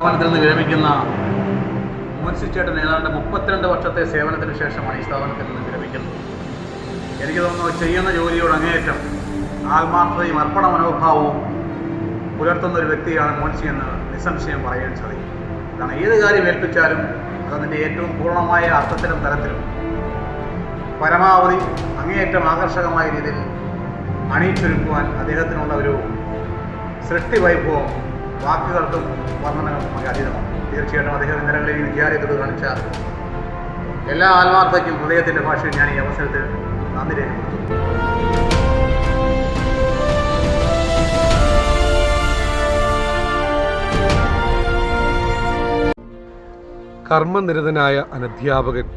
സ്ഥാപനത്തിൽ നിന്ന് വിരമിക്കുന്ന മുൻസിച്ചേട്ടൻ ഏതാണ്ട് 32 വർഷത്തെ സേവനത്തിന് ശേഷമാണ് ഈ സ്ഥാപനത്തിൽ നിന്ന് വിരമിക്കുന്നത്. എനിക്ക് തോന്നുന്നു ചെയ്യുന്ന ജോലിയോട് അങ്ങേയറ്റം ആത്മാർത്ഥതയും അർപ്പണ മനോഭാവവും പുലർത്തുന്ന ഒരു വ്യക്തിയാണ് മോൻസി എന്ന് നിസ്സംശയം പറയാൻ സാധിക്കും. കാരണം ഏത് കാര്യം ഏൽപ്പിച്ചാലും അതതിൻ്റെ ഏറ്റവും പൂർണ്ണമായ അർത്ഥത്തിലും തലത്തിലും പരമാവധി അങ്ങേയറ്റം ആകർഷകമായ രീതിയിൽ അണിയിച്ചൊരുക്കുവാൻ അദ്ദേഹത്തിനുള്ള ഒരു സൃഷ്ടി വൈഭവം വാക്കുകൾക്കും വർണ്ണനകൾക്കും അതീതമാണ്. തീർച്ചയായിട്ടും അദ്ദേഹം ഇന്നലകളിൽ ഈ വിദ്യാലയത്തോട് കാണിച്ച എല്ലാ ആത്മാർത്ഥതയ്ക്കും ഹൃദയത്തിൻ്റെ ഭാഷയിൽ ഞാൻ ഈ അവസരത്തിൽ നന്ദി രേഖപ്പെടുത്തുന്നു. കർമ്മനിരതനായ അനധ്യാപകൻ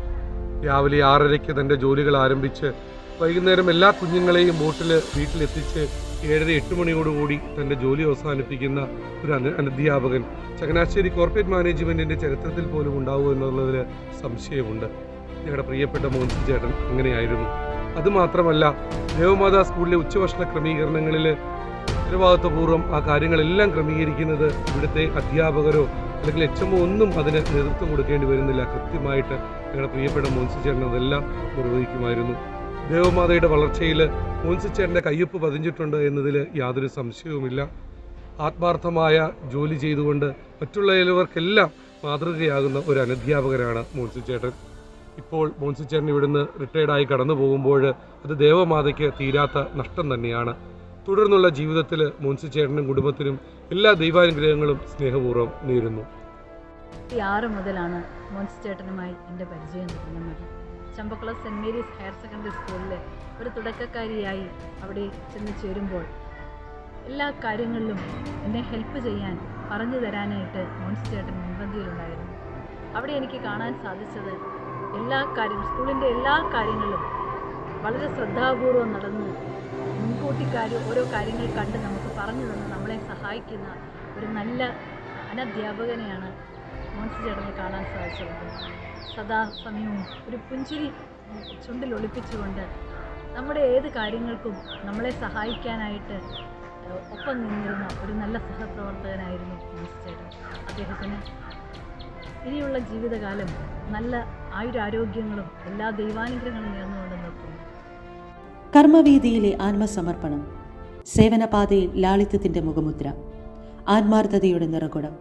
രാവിലെ 6:30-ക്ക് തൻ്റെ ജോലികൾ ആരംഭിച്ച് വൈകുന്നേരം എല്ലാ കുഞ്ഞുങ്ങളെയും ബോട്ടിൽ വീട്ടിലെത്തിച്ച് 7-8 മണിയോടുകൂടി തൻ്റെ ജോലി അവസാനിപ്പിക്കുന്ന ഒരു അനധ്യാപകൻ ചങ്ങനാശ്ശേരി കോർപ്പറേറ്റ് മാനേജ്മെൻറ്റിൻ്റെ ചരിത്രത്തിൽ പോലും ഉണ്ടാവുക എന്നുള്ളതിൽ സംശയമുണ്ട്. ഞങ്ങളുടെ പ്രിയപ്പെട്ട മോൻസി ചേട്ടൻ അങ്ങനെയായിരുന്നു. അതുമാത്രമല്ല, ദേവമാതാ സ്കൂളിലെ ഉച്ചഭക്ഷണ ക്രമീകരണങ്ങളിൽ ഉത്തരവാദിത്വപൂർവ്വം ആ കാര്യങ്ങളെല്ലാം ക്രമീകരിക്കുന്നത് ഇവിടുത്തെ അധ്യാപകരോ അല്ലെങ്കിൽ HMO ഒന്നും അതിന് നേതൃത്വം കൊടുക്കേണ്ടി വരുന്നില്ല. കൃത്യമായിട്ട് ഞങ്ങളുടെ പ്രിയപ്പെട്ട മോൻസി ചേട്ടൻ അതെല്ലാം നിർവഹിക്കുമായിരുന്നു. ദേവമാതയുടെ വളർച്ചയിൽ മോൻസി ചേട്ടൻ്റെ കയ്യൊപ്പ് പതിഞ്ഞിട്ടുണ്ട് എന്നതിൽ യാതൊരു സംശയവുമില്ല. ആത്മാർത്ഥമായ ജോലി ചെയ്തുകൊണ്ട് മറ്റുള്ളവർക്കെല്ലാം മാതൃകയാകുന്ന ഒരു അനധ്യാപകനാണ് മോൻസി ചേട്ടൻ. ഇപ്പോൾ മോൻസി ചേട്ടൻ ഇവിടുന്ന് റിട്ടയർഡായി കടന്നു പോകുമ്പോൾ അത് ദേവമാതയ്ക്ക് തീരാത്ത നഷ്ടം തന്നെയാണ്. തുടർന്നുള്ള ജീവിതത്തിൽ മോൻസി ചേട്ടനും കുടുംബത്തിനും എല്ലാ ദൈവാനുഗ്രഹങ്ങളും സ്നേഹപൂർവ്വം നേരുന്നു. 6 മുതലാണ് മോൻസി ചേട്ടനുമായി എൻ്റെ പരിചയം തുടങ്ങുന്നത്. Champakulam saint Mary's higher secondary സ്കൂളിൽ ഒരു തുടക്കക്കാരിയായി അവിടെ ചെന്ന് ചേരുമ്പോൾ എല്ലാ കാര്യങ്ങളിലും എന്നെ ഹെൽപ്പ് ചെയ്യാൻ പറഞ്ഞു തരാനായിട്ട് മോൻസി ചേട്ടൻ മുൻപന്തിയിലുണ്ടായിരുന്നു. അവിടെ എനിക്ക് കാണാൻ സാധിച്ചത് സ്കൂളിൻ്റെ എല്ലാ കാര്യങ്ങളും വളരെ ശ്രദ്ധാപൂർവം നടന്ന് മുൻകൂട്ടി ഓരോ കാര്യങ്ങൾ കണ്ട് നമുക്ക് പറഞ്ഞു തന്ന് നമ്മളെ സഹായിക്കുന്ന ഒരു നല്ല അനധ്യാപകനെയാണ് മോൻസി ചേട്ടനെ കാണാൻ സാധിച്ചത്. സദാസമയവും ഒരു പുഞ്ചിരി ചുണ്ടിൽ ഒളിപ്പിച്ചുകൊണ്ട് നമ്മുടെ ഏത് കാര്യങ്ങൾക്കും നമ്മളെ സഹായിക്കാനായിട്ട് ഒപ്പം നിന്നിരുന്ന ഒരു നല്ല സഹപ്രവർത്തകനായിരുന്നു മോൻസി ചേട്ടൻ. അദ്ദേഹത്തിന് ഇനിയുള്ള ജീവിതകാലം നല്ല ആയുരാരോഗ്യങ്ങളും എല്ലാ ദൈവാനുഗ്രഹങ്ങളും നേർന്നുകൊണ്ട് നിർത്തുന്നു. കർമ്മവീതിയിലെ ആത്മസമർപ്പണം, സേവനപാതയിൽ ലാളിത്യത്തിൻ്റെ മുഖമുദ്ര, ആത്മാർത്ഥതയുടെ നിറകുടം,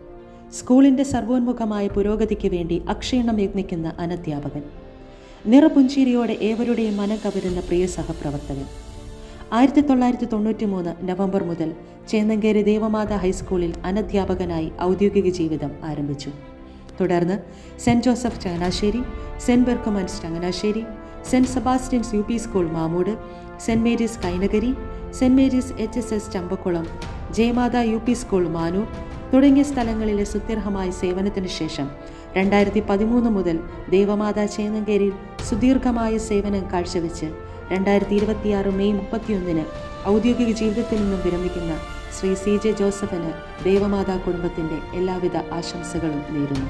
സ്കൂളിൻ്റെ സർവോന്മുഖമായ പുരോഗതിക്ക് വേണ്ടി അക്ഷീണം യത്നിക്കുന്ന അനധ്യാപകൻ, നിറപുഞ്ചിരിയോടെ ഏവരുടെയും മനം കവരുന്ന പ്രിയ സഹപ്രവർത്തകൻ. 1993 നവംബർ മുതൽ ചേന്നങ്കേരി ദേവമാതാ ഹൈസ്കൂളിൽ അനധ്യാപകനായി ഔദ്യോഗിക ജീവിതം ആരംഭിച്ചു. തുടർന്ന് Saint Joseph Changanassery, Saint Berchmans Changanassery, Saint Sebastian's UP school Mamoodu, Saint Mary's Kainakary, Saint Mary's HSS Champakkulam, Jayamatha UP school Manoor തുടങ്ങിയ സ്ഥലങ്ങളിലെ സുദീർഘമായ സേവനത്തിന് ശേഷം 2013 മുതൽ ദേവമാതാ ചേന്നങ്കേരിയിൽ സുദീർഘമായ സേവനം കാഴ്ചവെച്ച് 2026 മെയ് 31 ഔദ്യോഗിക ജീവിതത്തിൽ നിന്നും വിരമിക്കുന്ന ശ്രീ CJ ജോസഫിന് ദേവമാതാ കുടുംബത്തിൻ്റെ എല്ലാവിധ ആശംസകളും നേരുന്നു.